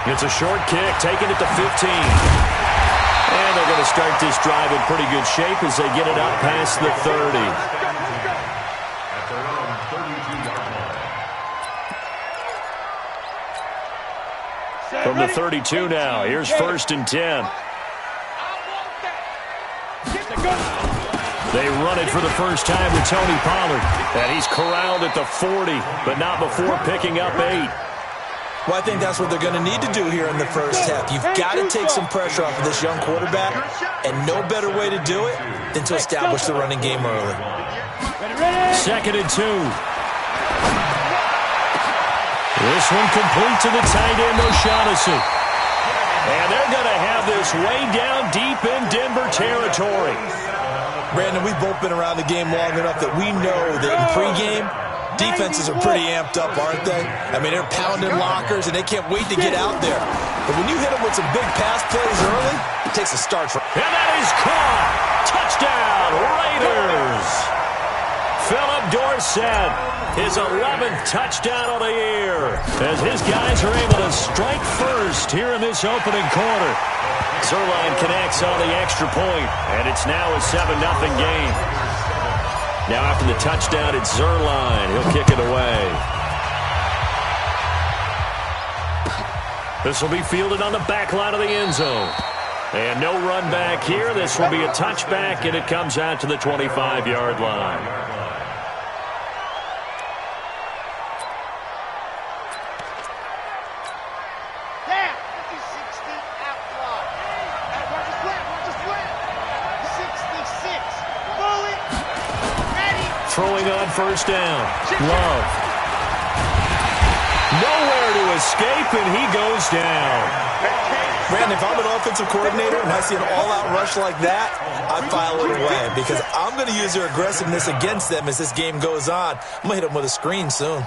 It's a short kick, taking it to 15. And they're going to start this drive in pretty good shape as they get it up past the 30. From the 32 now, here's 1st and 10. They run it for the first time with Tony Pollard. And he's corralled at the 40, but not before picking up 8. Well, I think that's what they're going to need to do here in the first half. You've got to take some pressure off of this young quarterback, and no better way to do it than to establish the running game early. 2nd and 2. This one complete to the tight end, O'Shaughnessy. And they're going to have this way down deep in Denver territory. Brandon, we've both been around the game long enough that we know that in pregame, defenses are pretty amped up, aren't they? I mean, they're pounding lockers, and they can't wait to get out there. But when you hit them with some big pass plays early, it takes a start. And that is caught. Touchdown, Raiders. Philip Dorsett, his 11th touchdown of the year, as his guys are able to strike first here in this opening quarter. Zuerlein connects on the extra point, and it's now a 7-0 game. Now after the touchdown, it's Zuerlein. He'll kick it away. This will be fielded on the back line of the end zone. And no run back here. This will be a touchback, and it comes out to the 25-yard line. Throwing on 1st down. Love. Nowhere to escape, and he goes down. Brandon, if I'm an offensive coordinator and I see an all-out rush like that, I file it away because I'm going to use their aggressiveness against them as this game goes on. I'm going to hit them with a screen soon.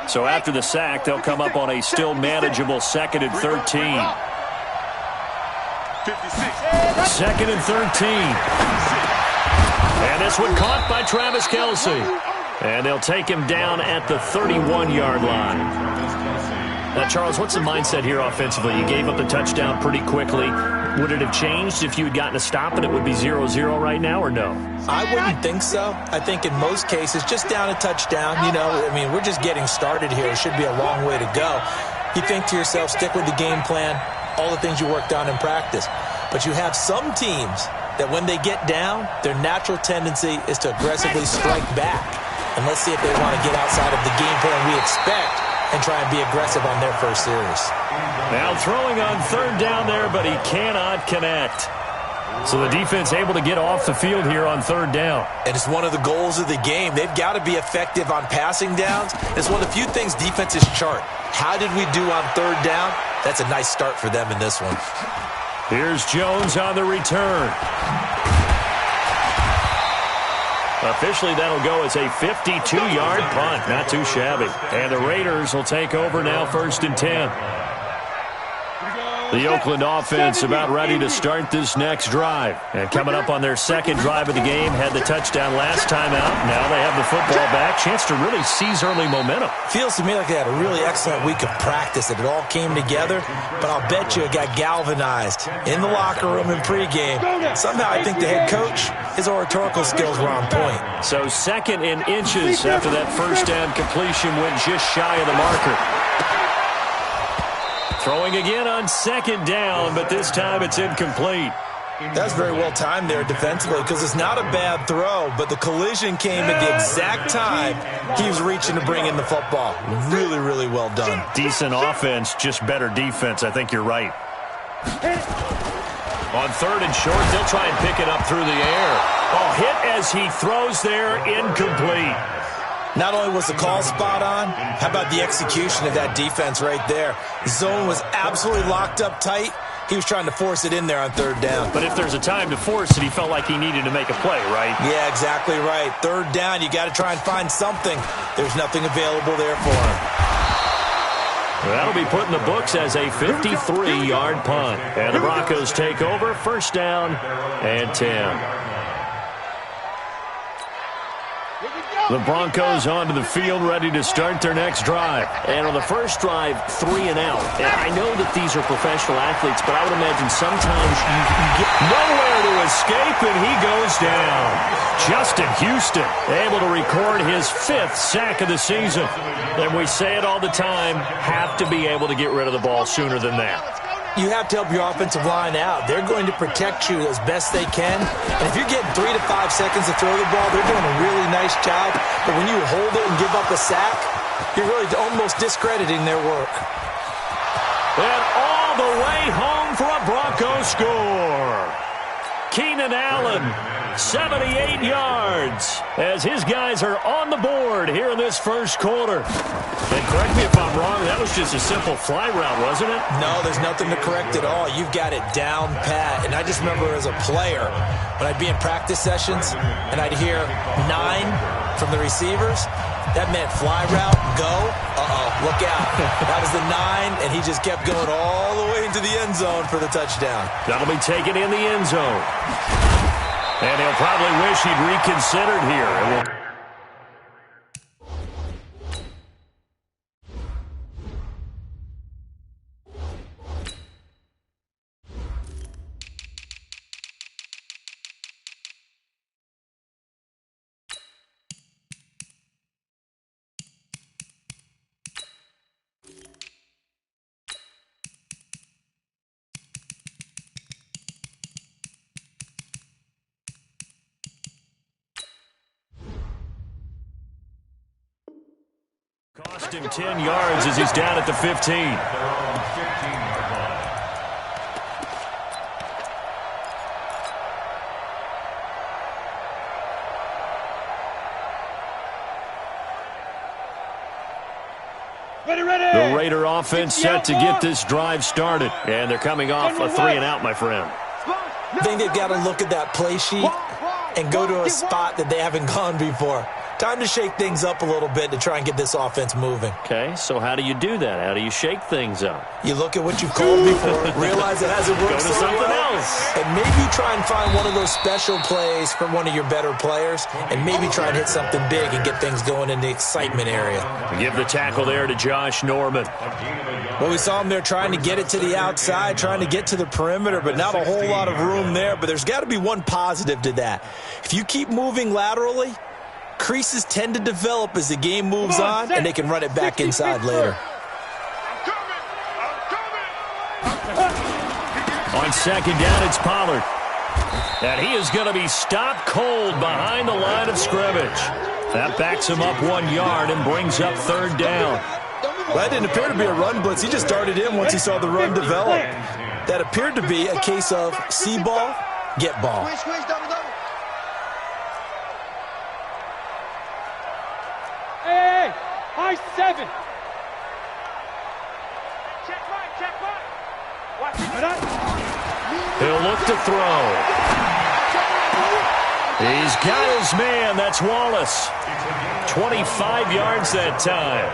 So after the sack, they'll come up on a still manageable 2nd and 13. 2nd and 13. And this one caught by Travis Kelce. And they'll take him down at the 31-yard line. Now, Charles, what's the mindset here offensively? You gave up the touchdown pretty quickly. Would it have changed if you had gotten a stop and it would be 0-0 right now, or no? I wouldn't think so. I think in most cases, just down a touchdown, you know, I mean, we're just getting started here. It should be a long way to go. You think to yourself, stick with the game plan, all the things you worked on in practice. But you have some teams that when they get down, their natural tendency is to aggressively strike back. And let's see if they want to get outside of the game plan we expect and try and be aggressive on their first series. Now throwing on 3rd down there, but he cannot connect. So the defense able to get off the field here on 3rd down. And it's one of the goals of the game. They've got to be effective on passing downs. It's one of the few things defenses chart. How did we do on 3rd down? That's a nice start for them in this one. Here's Jones on the return. Officially, that'll go as a 52-yard punt. Not too shabby. And the Raiders will take over now 1st and 10. The Oakland offense about ready to start this next drive. And coming up on their 2nd drive of the game, had the touchdown last time out. Now they have the football back. Chance to really seize early momentum. Feels to me like they had a really excellent week of practice, that it all came together. But I'll bet you it got galvanized in the locker room in pregame. Somehow I think the head coach, his oratorical skills were on point. So 2nd and inches after that 1st down completion went just shy of the marker. Throwing again on 2nd down, but this time it's incomplete. That's very well timed there defensively because it's not a bad throw, but the collision came at the exact time he was reaching to bring in the football. Really, really well done. Decent offense, just better defense. I think you're right. On 3rd and short, they'll try and pick it up through the air. Oh, hit as he throws there, incomplete. Not only was the call spot on, how about the execution of that defense right there? Zone was absolutely locked up tight. He was trying to force it in there on 3rd down. But if there's a time to force it, he felt like he needed to make a play, right? Yeah, exactly right. 3rd down, you got to try and find something. There's nothing available there for him. That'll be put in the books as a 53-yard punt. And the Broncos take over, 1st down and 10. Here we go. The Broncos onto the field, ready to start their next drive. And on the first drive, 3 and out. And I know that these are professional athletes, but I would imagine sometimes you get nowhere to escape, and he goes down. Justin Houston able to record his 5th sack of the season. And we say it all the time, have to be able to get rid of the ball sooner than that. You have to help your offensive line out. They're going to protect you as best they can. And if you're getting 3 to 5 seconds to throw the ball, they're doing a really nice job. But when you hold it and give up a sack, you're really almost discrediting their work. And all the way home for a Broncos score. Keenan Allen, 78 yards, as his guys are on the board here in this first quarter. And correct me if I'm wrong, that was just a simple fly route, wasn't it? No, there's nothing to correct at all. You've got it down pat. And I just remember as a player, when I'd be in practice sessions and I'd hear 9 from the receivers, that meant fly route, go, look out. That was the 9, and he just kept going all the way into the end zone for the touchdown. That'll be taken in the end zone. And he'll probably wish he'd reconsidered here. Cost him 10 yards as he's down at the 15. The Raider offense set to get this drive started. And they're coming off a 3 and out, my friend. I think they've got to look at that play sheet and go to a spot that they haven't gone before. Time to shake things up a little bit to try and get this offense moving. Okay, so how do you do that? How do you shake things up? You look at what you've called before, realize it hasn't worked Go to something else. And maybe try and find one of those special plays from one of your better players, and maybe try and hit something big and get things going in the excitement area. Give the tackle there to Josh Norman. Well, we saw him there trying to get it to the outside, trying to get to the perimeter, but not a whole lot of room there. But there's got to be one positive to that. If you keep moving laterally, creases tend to develop as the game moves on, and they can run it back inside later. On second down, it's Pollard. And he is going to be stopped cold behind the line of scrimmage. That backs him up 1 yard and brings up third down. Well, that didn't appear to be a run blitz. He just darted in once he saw the run develop. That appeared to be a case of see ball, get ball. Hey, high 7. Check right. Watch it. He'll look to throw. He's got his man. That's Wallace. 25 yards that time.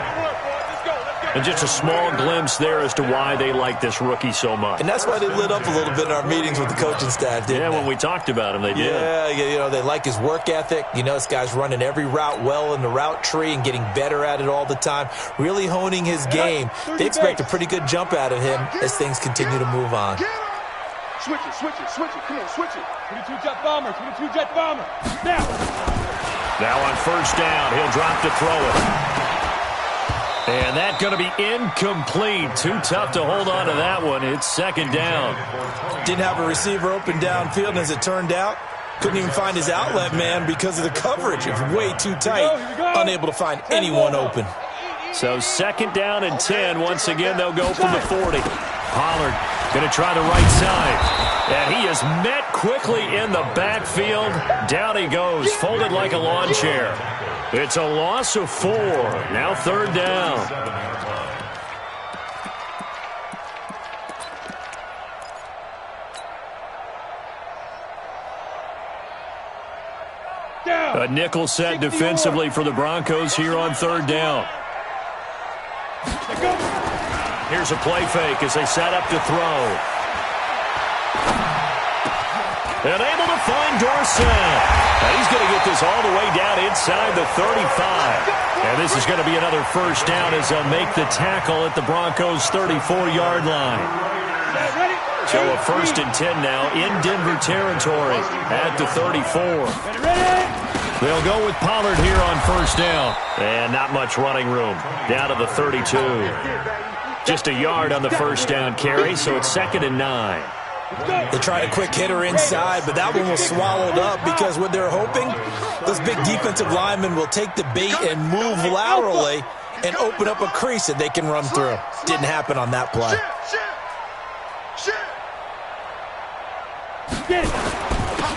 And just a small glimpse there as to why they like this rookie so much. And that's why they lit up a little bit in our meetings with the coaching staff, didn't they? When we talked about him, they did. Yeah, you know, they like his work ethic. You know, this guy's running every route well in the route tree and getting better at it all the time, really honing his game. They expect a pretty good jump out of him as things continue to move on. Switch it. Come on, switch it. 22-jet bomber. Now on first down, he'll drop to throw it. And that's going to be incomplete. Too tough to hold on to that one. It's second down. Didn't have a receiver open downfield, and as it turned out, couldn't even find his outlet man because of the coverage. It was way too tight, unable to find anyone open. So second down and 10. Once again, they'll go from the 40. Pollard going to try the right side. And he is met quickly in the backfield. Down he goes, folded like a lawn chair. It's a loss of 4. Now third down. A nickel set defensively for the Broncos here on third down. Here's a play fake as they set up to throw. And able to find Dorsett. And he's going to get this all the way down inside the 35. And this is going to be another first down as they'll make the tackle at the Broncos' 34-yard line. So a 1st and 10 now in Denver territory at the 34. They'll go with Pollard here on first down. And not much running room. Down to the 32. Just a yard on the first down carry, so it's 2nd and 9. They tried a quick hitter inside, but that one was swallowed up because what they're hoping, those big defensive linemen will take the bait and move laterally and open up a crease that they can run through. Didn't happen on that play.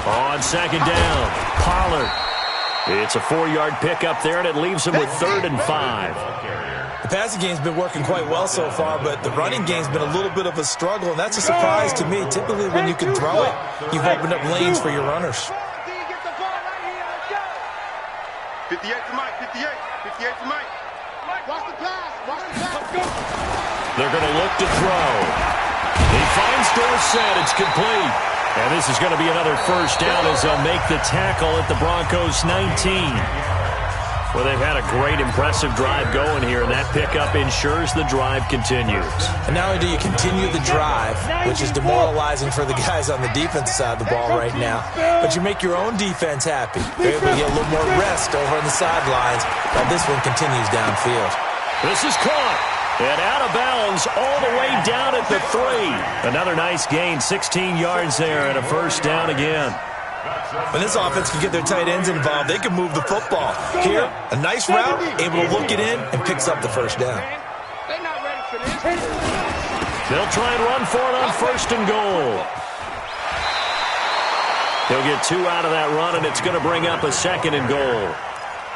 On 2nd down, Pollard. It's a 4-yard pickup there, and it leaves him with 3rd and 5. The passing game's been working quite well so far, but the running game's been a little bit of a struggle, and that's a surprise to me. Typically, when you can throw it, you've opened up lanes for your runners. 58 to Mike, 58. 58 to Mike. Watch the pass. Watch the pass. They're going to look to throw. He finds Dorsett. It's complete. And this is going to be another first down as they'll make the tackle at the Broncos' 19. Well, they've had a great, impressive drive going here, and that pickup ensures the drive continues. And not only do you continue the drive, which is demoralizing for the guys on the defensive side of the ball right now, but you make your own defense happy. They're able to get a little more rest over on the sidelines while this one continues downfield. This is caught. And out of bounds all the way down at the 3. Another nice gain, 16 yards there, and a first down again. When this offense can get their tight ends involved, they can move the football. Here, a nice route, able to look it in, and picks up the first down. They'll try and run for it on 1st and goal. They'll get 2 out of that run, and it's going to bring up a 2nd and goal.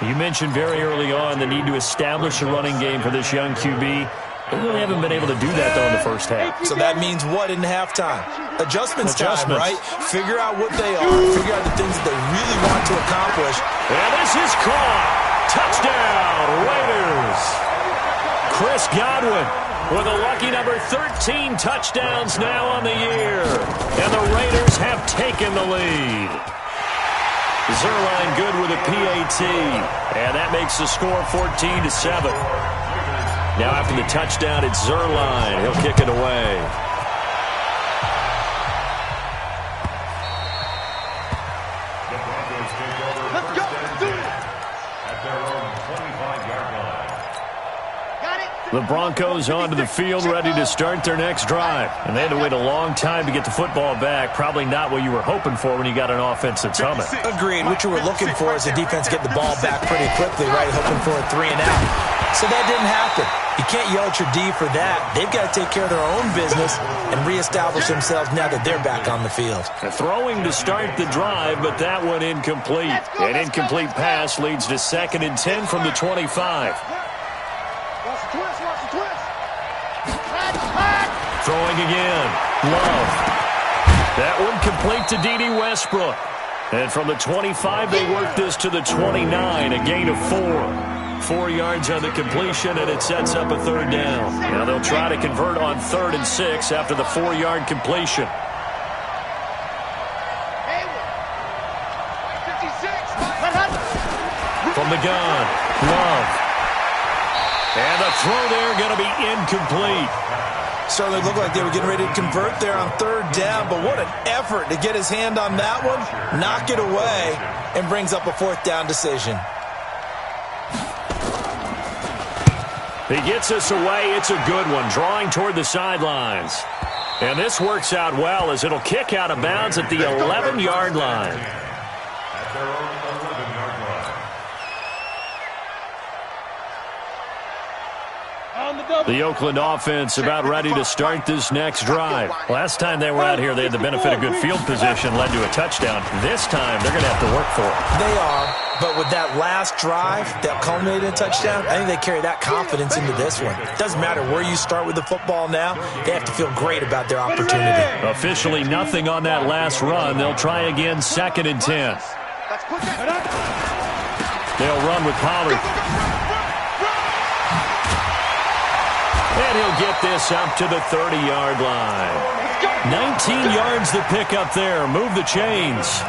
You mentioned very early on the need to establish a running game for this young QB. They really haven't been able to do that, though, in the first half. So that means what in halftime? Adjustments time, right? Figure out what they are. Figure out the things that they really want to accomplish. And this is caught. Touchdown, Raiders. Chris Godwin with a lucky number 13 touchdowns now on the year. And the Raiders have taken the lead. Zuerlein good with a PAT. And that makes the score 14-7. Now after the touchdown, it's Zuerlein. He'll kick it away. Let's go. Do it. The Broncos onto the field ready to start their next drive. And they had to wait a long time to get the football back. Probably not what you were hoping for when you got an offense that's humming. Agreed. What you were looking for is the defense get the ball back pretty quickly, right? Hoping for a 3 and out. So that didn't happen. You can't yell at your D for that. They've got to take care of their own business and reestablish themselves now that they're back on the field. Throwing to start the drive, but that one incomplete. An incomplete pass leads to 2nd and 10 from the 25. Watch the twist. Watch the twist. Throwing again. Love. That one complete to D.D. Westbrook. And from the 25, they work this to the 29, a gain of 4. 4 yards on the completion, and it sets up a 3rd down. Now they'll try to convert on 3rd and 6 after the 4-yard completion. From the gun, Love. And the throw there going to be incomplete. Certainly looked like they were getting ready to convert there on 3rd down, but what an effort to get his hand on that one, knock it away, and brings up a 4th down decision. He gets us away. It's a good one, drawing toward the sidelines. And this works out well as it'll kick out of bounds at the 11-yard line. At their own 11-yard line. The Oakland offense about ready to start this next drive. Last time they were out here, they had the benefit of good field position, led to a touchdown. This time, they're going to have to work for it. They are, but with that last drive that culminated in a touchdown, I think they carry that confidence into this one. It doesn't matter where you start with the football now. They have to feel great about their opportunity. Officially nothing on that last run. They'll try again, 2nd and 10. They'll run with Pollard. And he'll get this up to the 30-yard line. 19 yards to pick up there. Move the chains.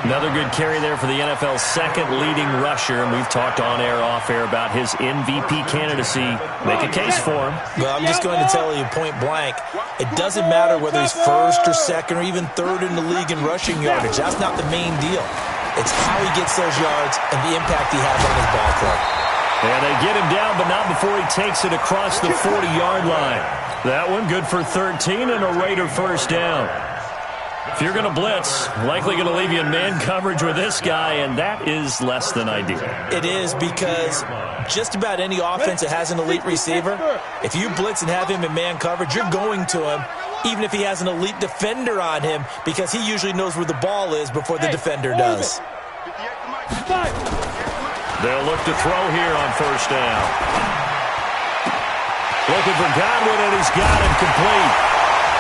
Another good carry there for the NFL's second leading rusher, and we've talked on air, off air about his MVP candidacy. Make a case for him. Well, I'm just going to tell you point blank, it doesn't matter whether he's first or second or even third in the league in rushing yardage. That's not the main deal. It's how he gets those yards and the impact he has on his ball club. And they get him down, but not before he takes it across the 40-yard line. That one good for 13 and a Raider first down. If you're going to blitz, likely going to leave you in man coverage with this guy, and that is less than ideal. It is, because just about any offense that has an elite receiver, if you blitz and have him in man coverage, you're going to him, even if he has an elite defender on him, because he usually knows where the ball is before the defender does. They'll look to throw here on first down. Looking for Godwin, and he's got him complete.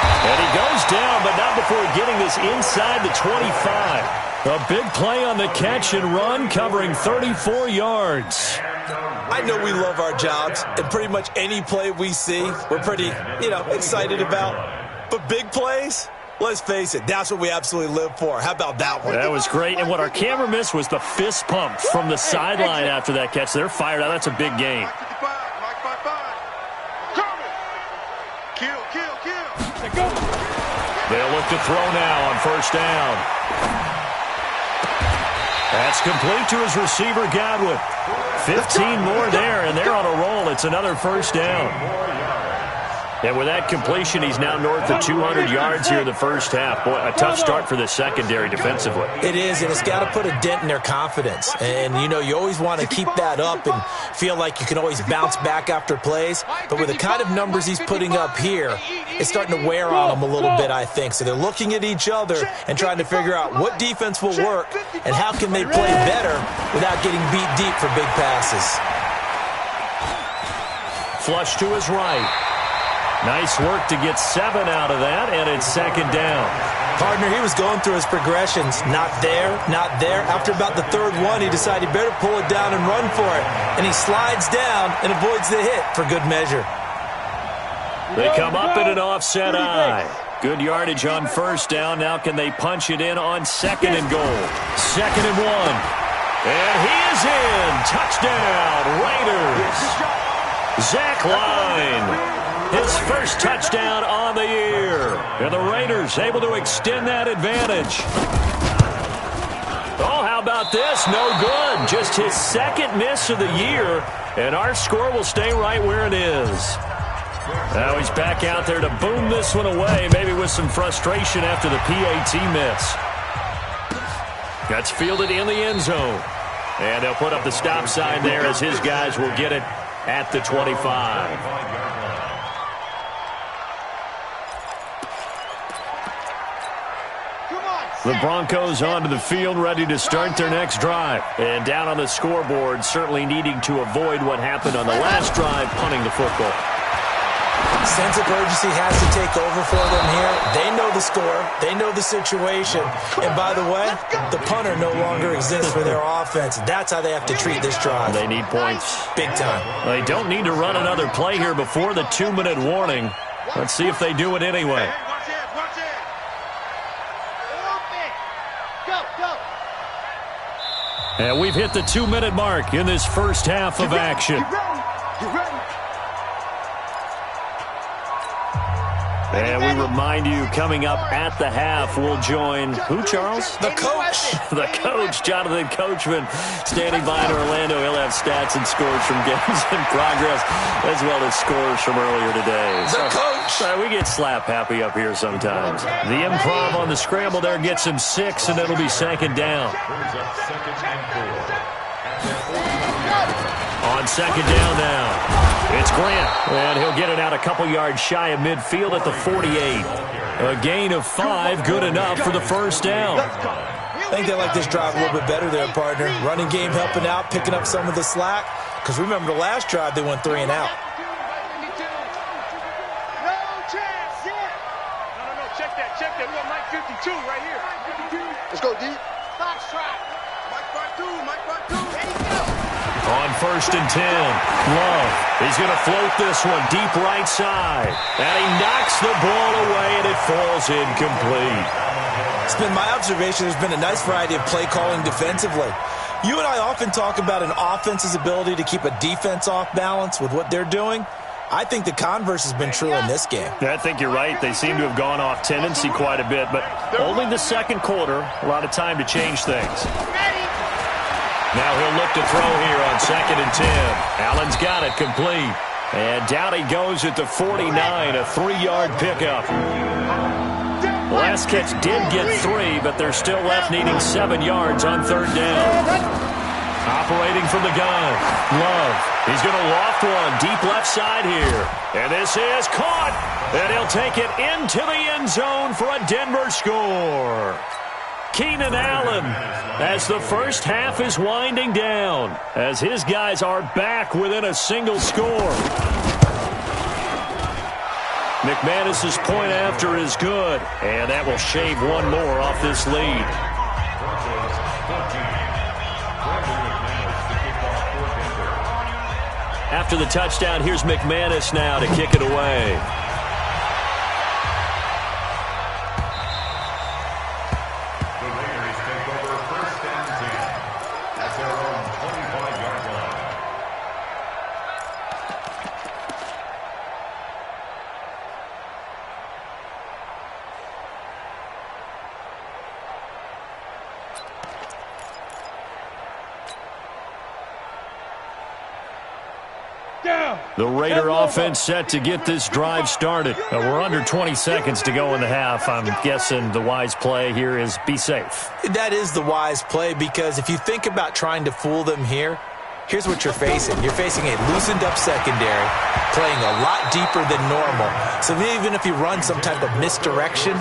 And he goes down, but not before getting this inside the 25. A big play on the catch and run, covering 34 yards. I know we love our jobs, and pretty much any play we see, we're pretty, excited about. But big plays, let's face it, that's what we absolutely live for. How about that one? That was great, and what our camera missed was the fist pump from the sideline after that catch. They're fired out. That's a big game. They'll look to throw now on first down. That's complete to his receiver, Godwin. 15 more there, and they're on a roll. It's another first down. And with that completion, he's now north of 200 yards here in the first half. Boy, a tough start for the secondary defensively. It is, and it's got to put a dent in their confidence. And, you always want to keep that up and feel like you can always bounce back after plays. But with the kind of numbers he's putting up here, it's starting to wear on them a little bit, I think. So they're looking at each other and trying to figure out what defense will work and how can they play better without getting beat deep for big passes. Flush to his right. Nice work to get 7 out of that, and it's second down. Partner, he was going through his progressions. Not there, not there. After about the third one, he decided he better pull it down and run for it. And he slides down and avoids the hit for good measure. They come up in an offset eye. Good yardage on first down. Now can they punch it in on second and goal? Second and 1. And he is in. Touchdown, Raiders. Zach Line. His first touchdown on the year. And the Raiders able to extend that advantage. Oh, how about this? No good. Just his second miss of the year. And our score will stay right where it is. Now he's back out there to boom this one away, maybe with some frustration after the PAT miss. That's fielded in the end zone. And they'll put up the stop sign there as his guys will get it at the 25. The Broncos onto the field, ready to start their next drive. And down on the scoreboard, certainly needing to avoid what happened on the last drive, punting the football. Sense of urgency has to take over for them here. They know the score. They know the situation. And by the way, the punter no longer exists for their offense. That's how they have to treat this drive. They need points. Big time. They don't need to run another play here before the 2-minute warning. Let's see if they do it anyway. And we've hit the 2-minute mark in this first half of action. And we remind you, coming up at the half, we'll join who, Charles? The coach. The coach, Jonathan Coachman, standing by in Orlando. He'll have stats and scores from games in progress, as well as scores from earlier today. The coach. We get slap happy up here sometimes. The improv on the scramble there gets him 6, and it'll be second down. On second down now. It's Grant, and he'll get it out a couple yards shy of midfield at the 48. A gain of 5, good enough for the first down. I think they like this drive a little bit better there, partner. Running game helping out, picking up some of the slack. Because remember the last drive, they went 3 and out. No, check that. We got Mike 52 right here. Let's go, D. Fox track. Mike part 2. There you go. On On 1st and 10, Love. He's going to float this one deep right side. And he knocks the ball away, and it falls incomplete. It's been my observation there's been a nice variety of play calling defensively. You and I often talk about an offense's ability to keep a defense off balance with what they're doing. I think the converse has been true in this game. I think you're right. They seem to have gone off tendency quite a bit, but only the second quarter, a lot of time to change things. Now he'll look to throw here on 2nd and 10. Allen's got it complete. And down he goes at the 49, a 3-yard pickup. The last catch did get 3, but they're still left needing 7 yards on 3rd down. Operating from the gun, Love. He's going to loft one deep left side here. And this is caught. And he'll take it into the end zone for a Denver score. Keenan Allen, as the first half is winding down, as his guys are back within a single score. McManus's point after is good, and that will shave one more off this lead. After the touchdown, here's McManus now to kick it away. The Raider offense set to get this drive started. We're under 20 seconds to go in the half. I'm guessing the wise play here is be safe. That is the wise play, because if you think about trying to fool them here, here's what you're facing. You're facing a loosened up secondary, playing a lot deeper than normal. So even if you run some type of misdirection,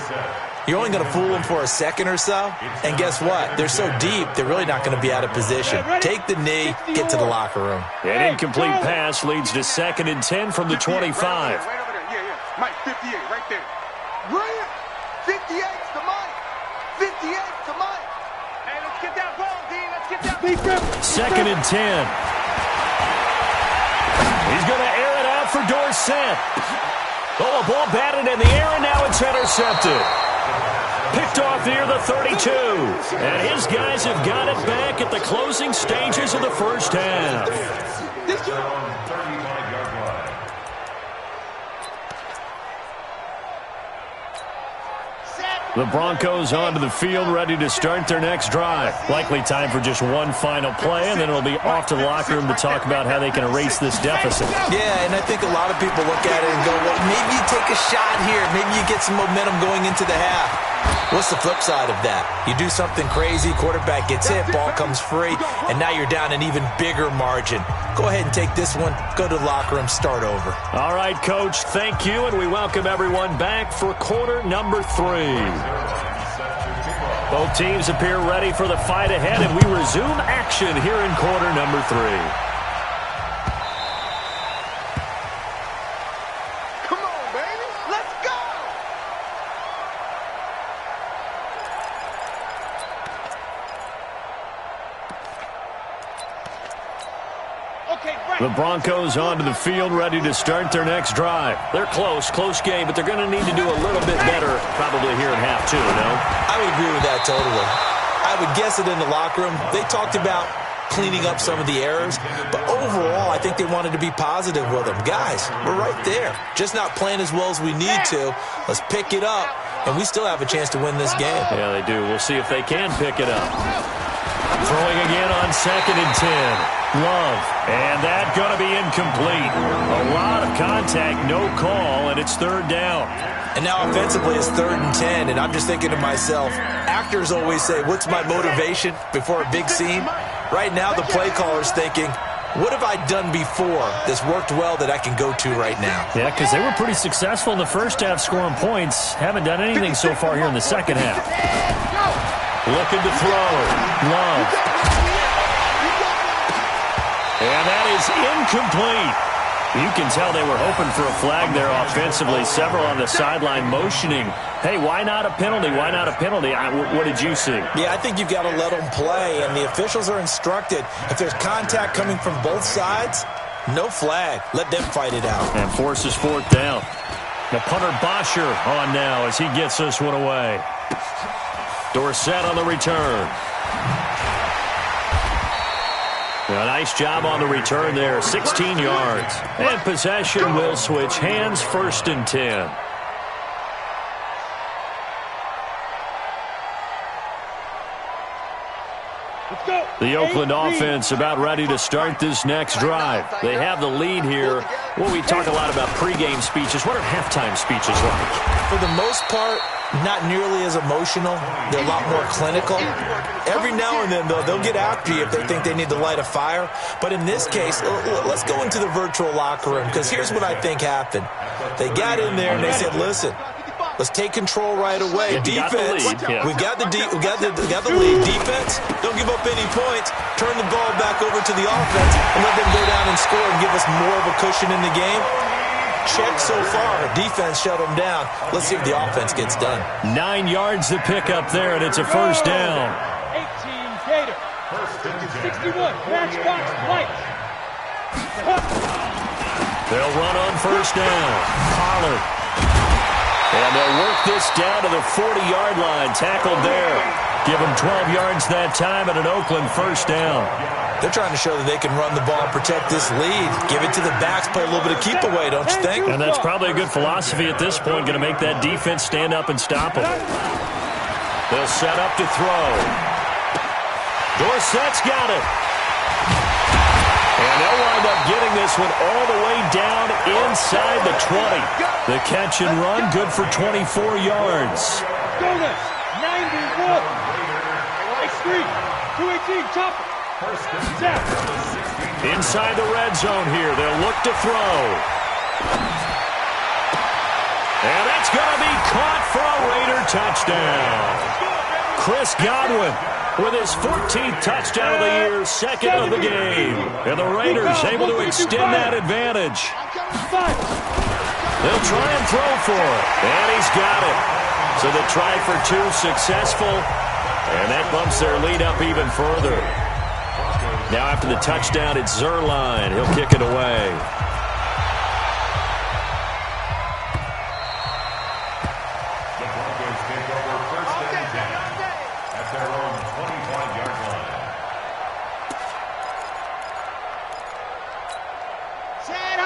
you're only going to fool them for a second or so. And guess what? They're so deep, they're really not going to be out of position. Take the knee, get to the locker room. An incomplete pass leads to 2nd and 10 from the 25. Right over there. Yeah. Mike, 58, right there. Right? 58 to Mike. 58 to Mike. Hey, let's get that ball, D. Let's get that ball. 2nd and 10. He's going to air it out for Dorsett. Oh, a ball batted in the air, and now it's intercepted. Picked off near the 32. And his guys have got it back at the closing stages of the first half. The Broncos onto the field, ready to start their next drive. Likely time for just one final play, and then it'll be off to the locker room to talk about how they can erase this deficit. Yeah, and I think a lot of people look at it and go, well, maybe you take a shot here. Maybe you get some momentum going into the half. What's the flip side of that? You do something crazy, quarterback gets hit, ball comes free, and now you're down an even bigger margin. Go ahead and take this one, go to the locker room, start over. All right, Coach, thank you, and we welcome everyone back for quarter number 3. Both teams appear ready for the fight ahead, and we resume action here in quarter number 3. Come on, baby. Let's go. The Broncos onto the field, ready to start their next drive. They're close game, but they're going to need to do a little bit better probably here in half 2, no? I would agree with that totally. I would guess it in the locker room. They talked about cleaning up some of the errors, but overall, I think they wanted to be positive with them. Guys, we're right there. Just not playing as well as we need to. Let's pick it up, and we still have a chance to win this game. Yeah, they do. We'll see if they can pick it up. Throwing again on 2nd and 10. Love, and that going to be incomplete. A lot of contact, no call, and it's 3rd down. And now offensively it's 3rd and 10, and I'm just thinking to myself, actors always say, what's my motivation before a big scene? Right now the play caller's thinking, what have I done before that's worked well that I can go to right now? Yeah, because they were pretty successful in the first half scoring points. Haven't done anything so far here in the second half. Looking to throw. Love. And that is incomplete. You can tell they were hoping for a flag there offensively. Several on the sideline motioning, hey, why not a penalty? Why not a penalty? What did you see? Yeah, I think you've got to let them play, and the officials are instructed, if there's contact coming from both sides, no flag. Let them fight it out. And forces fourth down. The punter Bosher on now as he gets this one away. Dorsett on the return. A nice job on the return there, 16 yards. And possession will switch hands, 1st and 10. The Oakland offense about ready to start this next drive. They have the lead here. Well, we talk a lot about pregame speeches. What are halftime speeches like? For the most part, not nearly as emotional. They're a lot more clinical. Every now and then, though, they'll get after you if they think they need to light a fire. But in this case, let's go into the virtual locker room, because here's what I think happened. They got in there and they said, listen, let's take control right away. Defense, we've got the lead. Defense, don't give up any points. Turn the ball back over to the offense and let them go down and score and give us more of a cushion in the game. Check so far. Defense shut them down. Let's see if the offense gets done. 9 yards to pick up there, and it's a first down. 18 Gator. 61. Matchbox Lights. They'll run on first down. Pollard. And they'll work this down to the 40-yard line. Tackled there. Give them 12 yards that time and an Oakland first down. They're trying to show that they can run the ball and protect this lead. Give it to the backs, play a little bit of keep away, don't you think? And that's probably a good philosophy at this point, going to make that defense stand up and stop them. They'll set up to throw. Dorsett's got it. And they'll wind up getting this one all the way down inside the 20. The catch and run, good for 24 yards. Jonas, 91. X3, 218, chopper. Inside the red zone here. They'll look to throw. And that's going to be caught for a Raider touchdown. Chris Godwin with his 14th touchdown of the year, 2nd of the game. And the Raiders able to extend that advantage. They'll try and throw for it. And he's got it. So the try for 2 successful. And that bumps their lead up even further. Now after the touchdown, it's Zuerlein. He'll kick it away. The Broncos take over 1st and 10 at their own 25-yard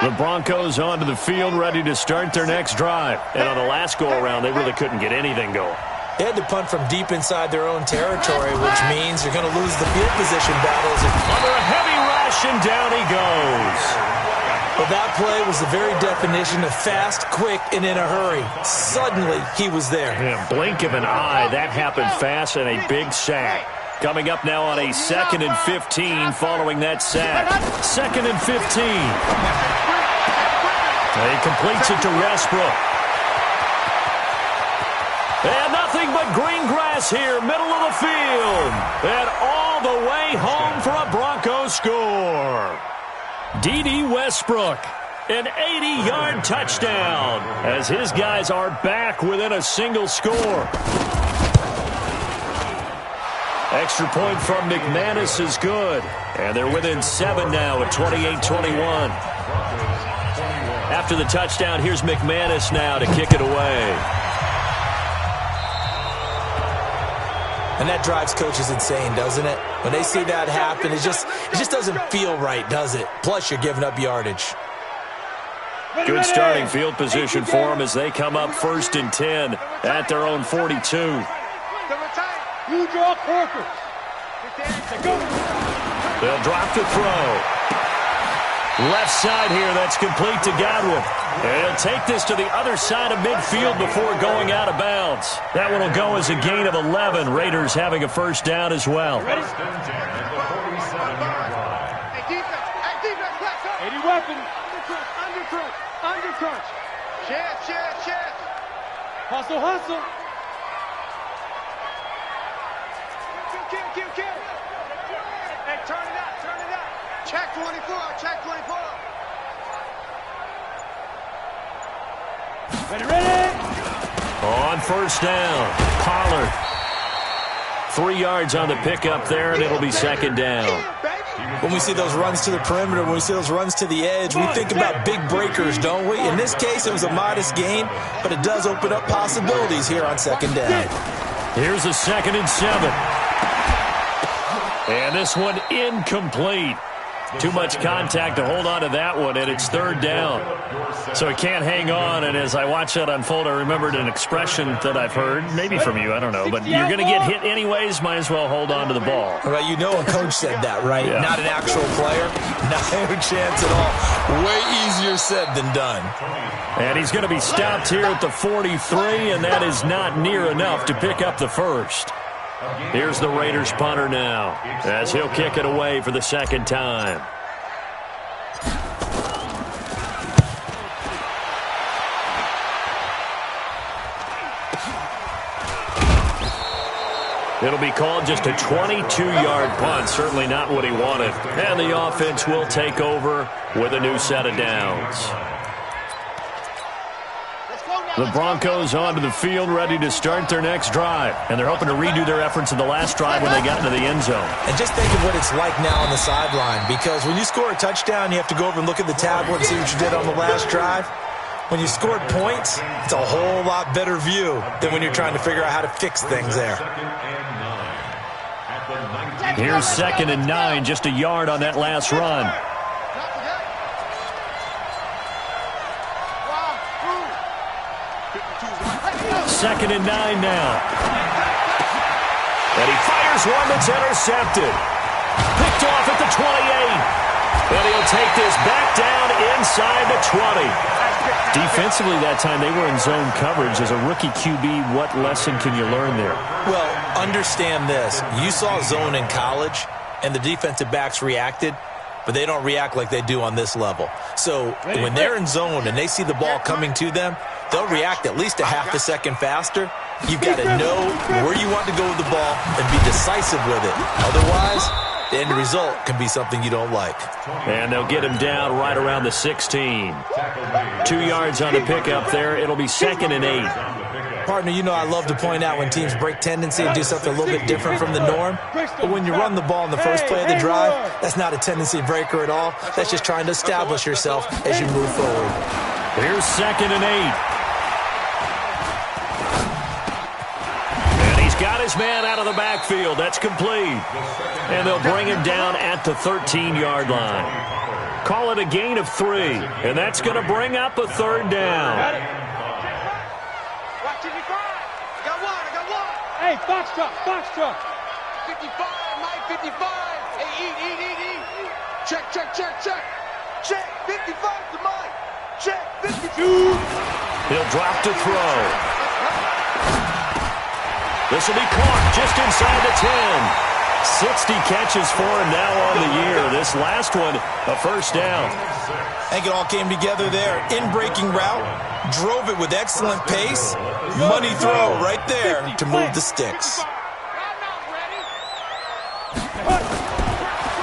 line. The Broncos onto the field, ready to start their next drive. And on the last go-around, they really couldn't get anything going. They had to punt from deep inside their own territory, which means you're going to lose the field position battles. Under a heavy rush, and down he goes. Well, that play was the very definition of fast, quick, and in a hurry. Suddenly, he was there. In a blink of an eye, that happened fast, and a big sack. Coming up now on a 2nd and 15 following that sack. 2nd and 15. He completes it to Westbrook. And nothing but green grass here, middle of the field. And all the way home for a Broncos score. D.D. Westbrook, an 80-yard touchdown, as his guys are back within a single score. Extra point from McManus is good. And they're within 7 now at 28-21. After the touchdown, here's McManus now to kick it away. And that drives coaches insane, doesn't it? When they see that happen, it just doesn't feel right, does it? Plus, you're giving up yardage. Good starting field position for them as they come up 1st and 10 at their own 42. You draw Corker. They'll drop to throw. Left side here, that's complete to Godwin. And he'll take this to the other side of midfield before going out of bounds. That one will go as a gain of 11. Raiders having a first down as well. First and 10 at the 47-yard line. Hey, defense, flex up. 80 weapon. Undercrunch. Chance. Hustle. Kill. Hey, turn it up. Check 24. Ready? On first down, Pollard. 3 yards on the pickup there, and it'll be second down. When we see those runs to the perimeter, when we see those runs to the edge, we think about big breakers, don't we? In this case, it was a modest gain, but it does open up possibilities here on second down. Here's a 2nd and 7. And this one incomplete. Too much contact to hold on to that one, and it's 3rd down. So he can't hang on, and as I watch that unfold, I remembered an expression that I've heard, maybe from you, I don't know, but you're going to get hit anyways, might as well hold on to the ball. Well, you know a coach said that, right? Yeah. Not an actual player. Not a chance at all. Way easier said than done. And he's going to be stopped here at the 43, and that is not near enough to pick up the first. Here's the Raiders punter now, as he'll kick it away for the 2nd time. It'll be called just a 22-yard punt, certainly not what he wanted. And the offense will take over with a new set of downs. The Broncos onto the field, ready to start their next drive. And they're hoping to redo their efforts in the last drive when they got into the end zone. And just think of what it's like now on the sideline, because when you score a touchdown, you have to go over and look at the tablet and see what you did on the last drive. When you scored points, it's a whole lot better view than when you're trying to figure out how to fix things there. Here's 2nd and 9, just a yard on that last run. Second and 9 now. And he fires one that's intercepted. Picked off at the 28. And he'll take this back down inside the 20. Defensively that time, they were in zone coverage. As a rookie QB, what lesson can you learn there? Well, understand this. You saw zone in college, and the defensive backs reacted, but they don't react like they do on this level. So when they're in zone and they see the ball coming to them, they'll react at least a half a second faster. You've got to know where you want to go with the ball and be decisive with it. Otherwise, the end result can be something you don't like. And they'll get him down right around the 16. 2 yards on the pickup there. It'll be 2nd and 8. Partner, you know I love to point out when teams break tendency and do something a little bit different from the norm. But when you run the ball in the first play of the drive, that's not a tendency breaker at all. That's just trying to establish yourself as you move forward. Here's 2nd and 8. And he's got his man out of the backfield. That's complete. And they'll bring him down at the 13-yard line. Call it a gain of 3. And that's going to bring up a 3rd down. Hey, Foxtrot, Foxtrot. 55, Mike, 55. Hey, eat. Check. Check, 55 to Mike. Check, 52. He'll drop to throw. This will be caught just inside the 10. 60 catches for him now on the year. This last one, a first down. I think it all came together there. In-breaking route, drove it with excellent pace. Money throw right there to move the sticks.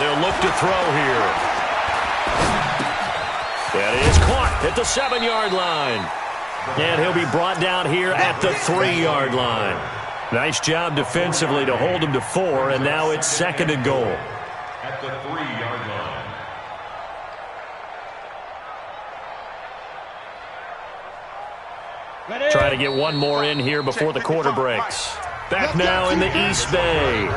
They'll look to throw here. That is caught at the 7-yard line. And he'll be brought down here at the 3-yard line. Nice job defensively to hold him to 4, and now it's 2nd and goal. At the 3-yard line. Try to get one more in here before the quarter breaks. Back now in the East Bay.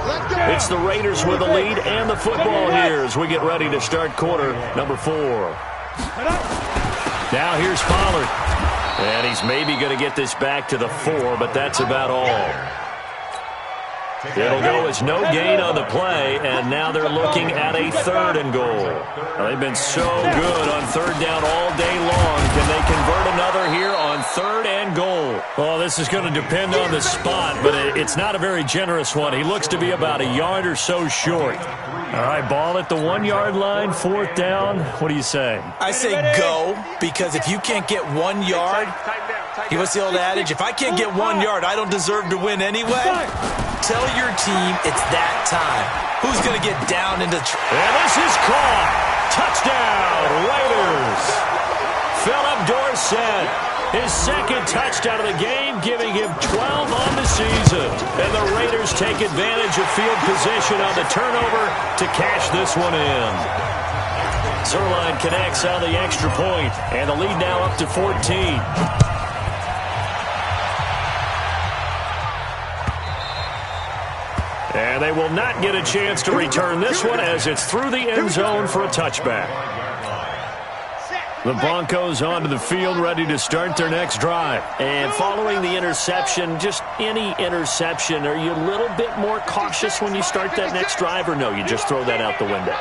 It's the Raiders with the lead and the football here as we get ready to start quarter number 4. Now here's Pollard. And he's maybe going to get this back to the 4, but that's about all. It'll go as no gain on the play, and now they're looking at a 3rd and goal. Now, they've been so good on 3rd down all day long. Can they convert another here on 3rd and goal? Well, this is going to depend on the spot, but it's not a very generous one. He looks to be about a yard or so short. All right, ball at the 1-yard line, 4th down. What do you say? I say go, because if you can't get 1 yard, what's the old adage? If I can't get 1 yard, I don't deserve to win anyway. Tell your team it's that time. Who's going to get down into... And this is caught. Touchdown, Raiders. Philip Dorsett Dorsett. His second touchdown of the game, giving him 12 on the season. And the Raiders take advantage of field position on the turnover to cash this one in. Zuerlein connects on the extra point, and the lead now up to 14. And they will not get a chance to return this one as it's through the end zone for a touchback. The Broncos onto the field, ready to start their next drive. And following the interception, just any interception, are you a little bit more cautious when you start that next drive, or no, you just throw that out the window?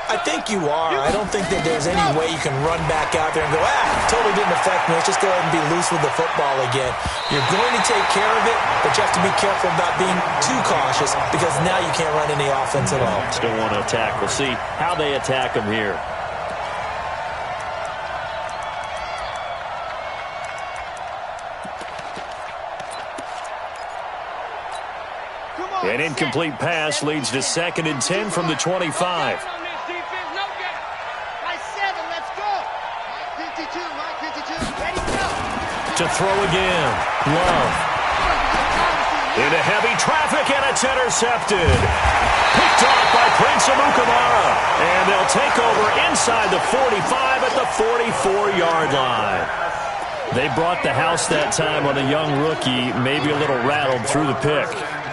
I think you are. I don't think that there's any way you can run back out there and go, totally didn't affect me. Let's just go ahead and be loose with the football again. You're going to take care of it, but you have to be careful about being too cautious because now you can't run any offense at all. Still want to attack. We'll see how they attack them here. An incomplete pass leads to 2nd and 10 from the 25. To throw again. Love. Into heavy traffic, and it's intercepted. Picked off by Prince Amukamara. And they'll take over inside the 45 at the 44-yard line. They brought the house that time on a young rookie, maybe a little rattled through the pick.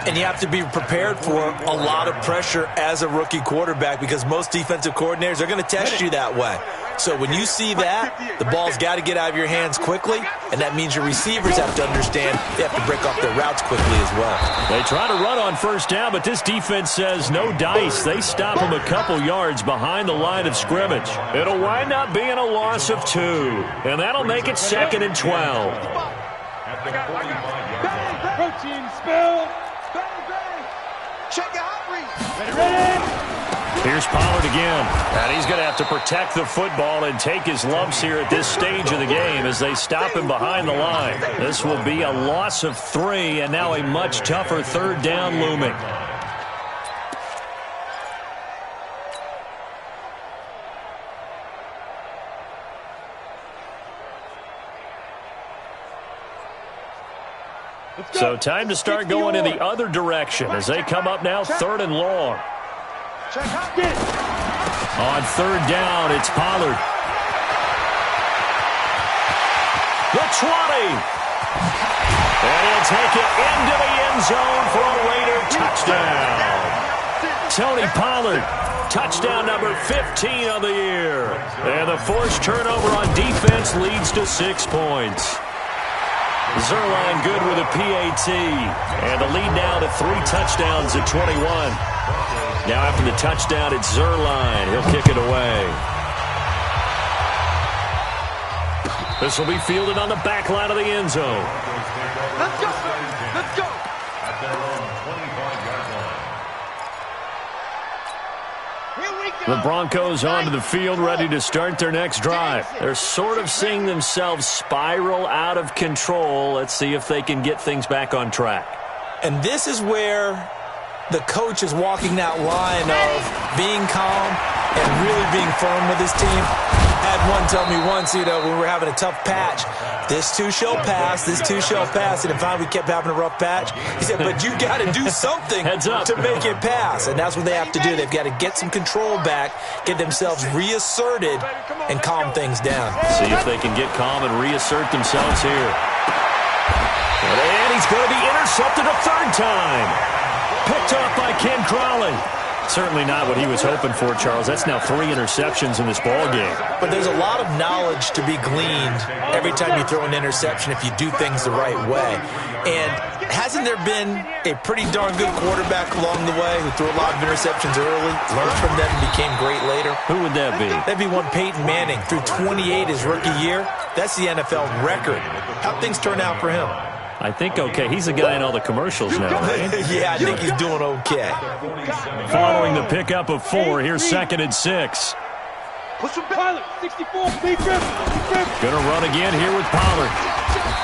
And you have to be prepared for a lot of pressure as a rookie quarterback because most defensive coordinators are going to test you that way. So when you see that, the ball's got to get out of your hands quickly, and that means your receivers have to understand they have to break off their routes quickly as well. They try to run on first down, but this defense says no dice. They stop them a couple yards behind the line of scrimmage. It'll wind up being a loss of 2, and that'll make it 2nd and 12. Protein spill. Check out read. Ready? Here's Pollard again. And he's going to have to protect the football and take his lumps here at this stage of the game as they stop him behind the line. This will be a loss of 3, and now a much tougher 3rd down looming. So time to start going in the other direction as they come up now 3rd and long. On 3rd down, it's Pollard. The 20. And he'll take it into the end zone for a Raider touchdown. Tony Pollard, touchdown number 15 of the year. And the forced turnover on defense leads to 6 points. Zuerlein good with a PAT. And the lead now to 3 touchdowns at 21. Now after the touchdown, it's Zuerlein. He'll kick it away. This will be fielded on the back line of the end zone. Let's go. Let's go. At their own 25-yard line. Here we go. The Broncos onto the field, ready to start their next drive. They're sort of seeing themselves spiral out of control. Let's see if they can get things back on track. And this is where the coach is walking that line of being calm and really being firm with his team. Had one tell me once, when we were having a tough patch, this too shall pass, this too shall pass. And if finally we kept having a rough patch, he said, but you got to do something to make it pass. And that's what they have to do. They've got to get some control back, get themselves reasserted, and calm things down. See if they can get calm and reassert themselves here. And he's going to be intercepted a 3rd time. Picked off by Ken Crawley. Certainly not what he was hoping for, Charles. That's now 3 interceptions in this ball game. But there's a lot of knowledge to be gleaned every time you throw an interception if you do things the right way. And hasn't there been a pretty darn good quarterback along the way who threw a lot of interceptions early, learned from them, and became great later? Who would that be? That'd be one Peyton Manning. Threw 28 his rookie year. That's the NFL record. How'd things turn out for him? I think okay. He's the guy in all the commercials now, right? Yeah, I think he's doing okay. Following the pickup of 4, here's 2nd and 6. Pilot, 64, big rip. Gonna run again here with Pollard.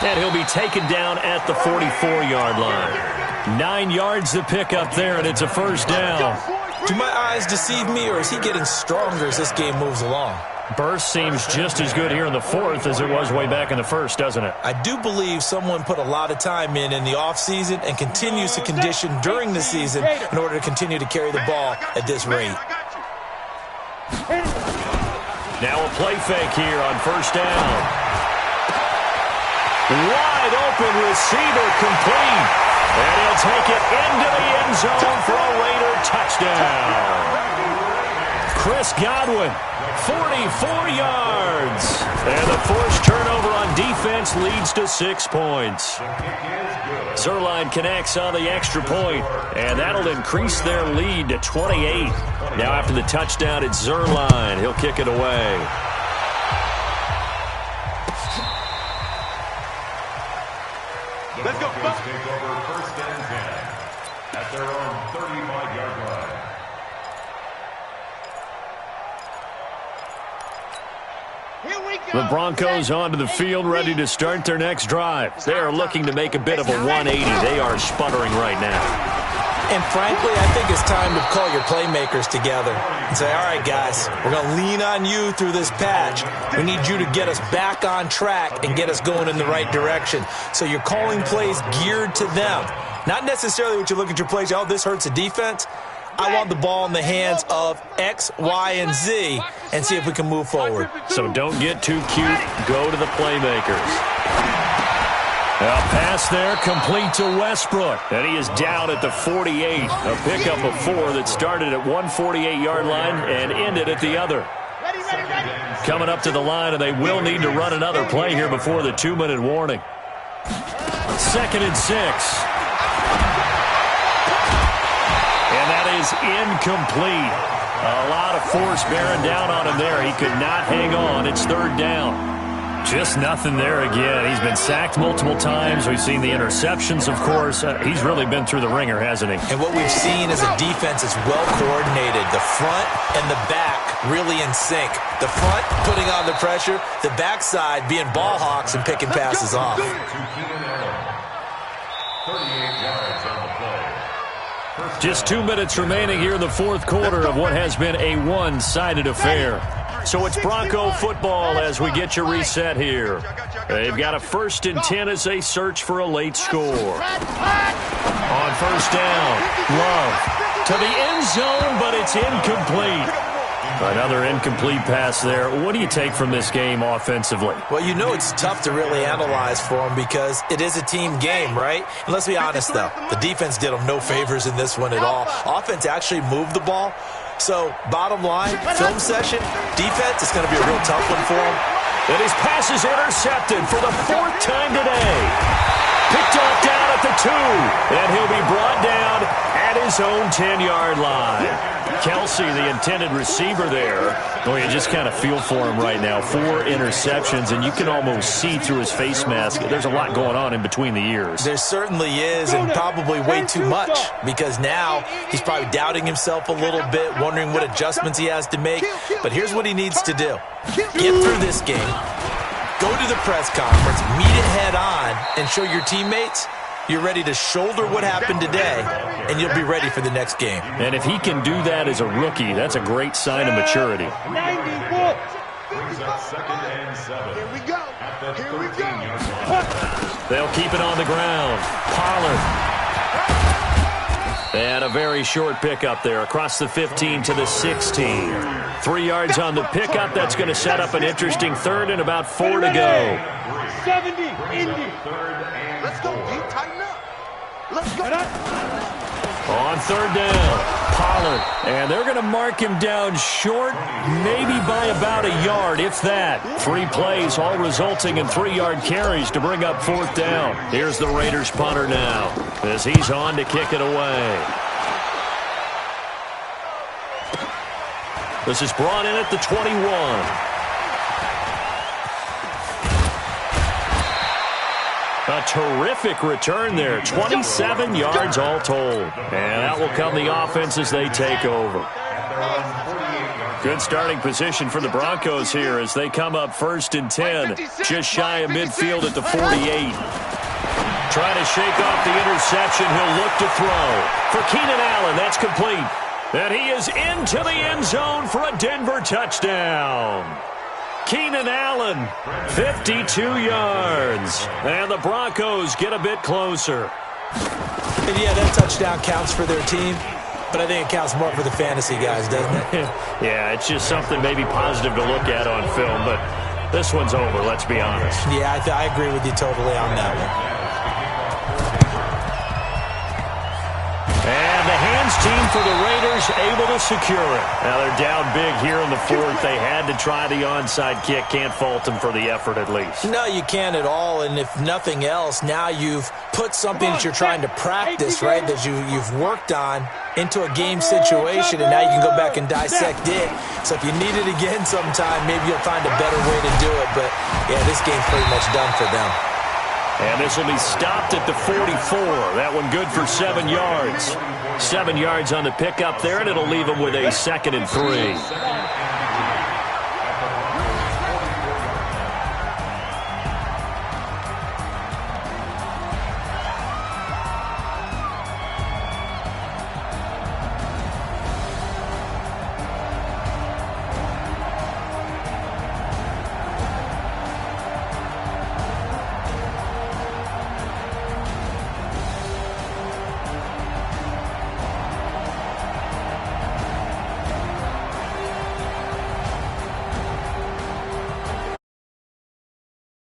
And he'll be taken down at the 44-yard line. 9 yards to pick up there, and it's a 1st down. Do my eyes deceive me, or is he getting stronger as this game moves along? Burst seems just as good here in the fourth as it was way back in the first, doesn't it? I do believe someone put a lot of time in the offseason and continues to condition during the season in order to continue to carry the ball at this rate. Now a play fake here on first down. Wide open receiver complete. And he'll take it into the end zone for a Raider touchdown. Chris Godwin, 44 yards. And the forced turnover on defense leads to 6 points. Zuerlein connects on the extra point, and that'll increase their lead to 28. Now after the touchdown, it's Zuerlein. He'll kick it away. Let's go. Take over first and 10 at their own 35-yard line. The Broncos onto the field, ready to start their next drive. They are looking to make a bit of a 180. They are sputtering right now. And frankly, I think it's time to call your playmakers together and say, all right, guys, we're going to lean on you through this patch. We need you to get us back on track and get us going in the right direction. So you're calling plays geared to them. Not necessarily what you look at your plays, oh, this hurts the defense. I want the ball in the hands of X, Y, and Z and see if we can move forward. So don't get too cute. Go to the playmakers. A pass there complete to Westbrook. And he is down at the 48. A pickup of 4 that started at 148-yard line and ended at the other. Coming up to the line, and they will need to run another play here before the 2-minute warning. 2nd and 6. And that is incomplete. A lot of force bearing down on him there. He could not hang on. It's 3rd down. Just nothing there again. He's been sacked multiple times. We've seen the interceptions, of course. He's really been through the ringer, hasn't he? And what we've seen is a defense that's well coordinated. The front and the back really in sync. The front putting on the pressure. The backside being ball hawks and picking passes off. 38 yards on the play. Just 2 minutes remaining here in the fourth quarter of what has been a one-sided affair. So it's Bronco football as we get you reset here. They've got a 1st and 10 as they search for a late score. On first down, Love to the end zone, but it's incomplete. Another incomplete pass there. What do you take from this game offensively? Well, you know it's tough to really analyze for them because it is a team game, right? And let's be honest, though. The defense did them no favors in this one at all. Offense actually moved the ball. So, bottom line, film session, defense is going to be a real tough one for them. And his pass is intercepted for the 4th time today. Picked off down at the 2. And he'll be brought down at his own 10-yard line. Kelsey, the intended receiver there. Oh, you just kind of feel for him right now. 4 interceptions, and you can almost see through his face mask. There's a lot going on in between the ears. There certainly is, and probably way too much, because now he's probably doubting himself a little bit, wondering what adjustments he has to make. But here's what he needs to do. Get through this game, go to the press conference, meet it head on, and show your teammates you're ready to shoulder what happened today, and you'll be ready for the next game. And if he can do that as a rookie, that's a great sign of maturity. Brings up 2nd and 7. Here we go. At the Here we 13-yard go. line. They'll keep it on the ground. Pollard. And a very short pickup there across the 15 to the 16. 3 yards on the pickup. That's going to set up an interesting 3rd and about 4 to go. 70, Indy. Let's go, D. Tighten up. Let's go. On 3rd down, Pollard. And they're going to mark him down short, maybe by about a yard, if that. 3 plays, all resulting in 3-yard carries to bring up 4th down. Here's the Raiders punter now as he's on to kick it away. This is brought in at the 21. A terrific return there. 27 yards all told. And that will come the offense as they take over. Good starting position for the Broncos here as they come up 1st and 10. Just shy of midfield at the 48. Trying to shake off the interception. He'll look to throw. For Keenan Allen, that's complete. And he is into the end zone for a Denver touchdown. Keenan Allen, 52 yards. And the Broncos get a bit closer. And yeah, that touchdown counts for their team, but I think it counts more for the fantasy guys, doesn't it? Yeah, it's just something maybe positive to look at on film, but this one's over, let's be honest. Yeah, I agree with you totally on that one. And the hands team for the Raiders able to secure it. Now they're down big here in the fourth. They had to try the onside kick. Can't fault them for the effort at least. No, you can't at all. And if nothing else, now you've put something that you're trying to practice, right, that you've worked on into a game situation, and now you can go back and dissect it. So if you need it again sometime, maybe you'll find a better way to do it. But, yeah, this game's pretty much done for them. And this will be stopped at the 44. That one good for 7 yards. 7 yards on the pickup there, and it'll leave them with a 2nd and 3.